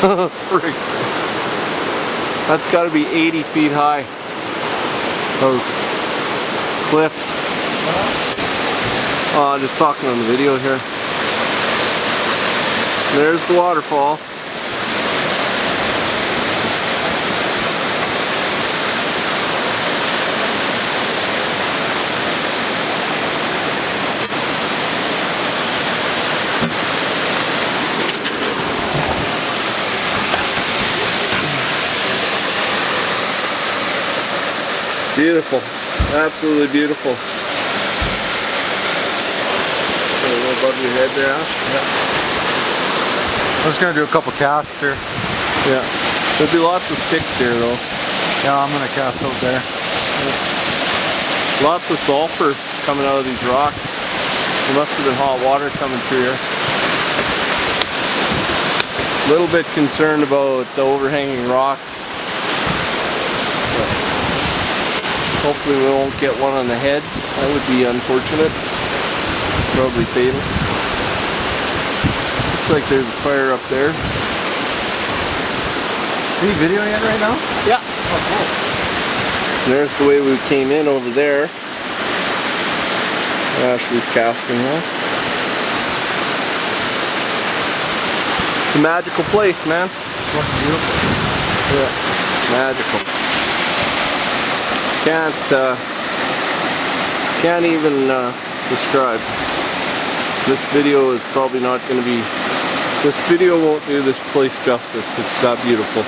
Freak. That's got to be 80 feet high. Those cliffs. Oh, just talking on the video here. There's the waterfall. Beautiful, absolutely beautiful. A little above your head there, huh? Yeah. I'm just gonna do a couple casts here. Yeah. There'll be lots of sticks here though. Yeah, I'm gonna cast out there. Yeah. Lots of sulfur coming out of these rocks. There must have been hot water coming through here. A little bit concerned about the overhanging rocks. Hopefully we won't get one on the head. That would be unfortunate. Probably fatal. Looks like there's a fire up there. Are you videoing it right now? Yeah. Oh, cool. There's the way we came in over there. Ashley's casting now. It's a magical place, man. Fucking beautiful. Yeah. Magical. Can't even describe. This video is probably not going to be. This video won't do this place justice. It's that beautiful.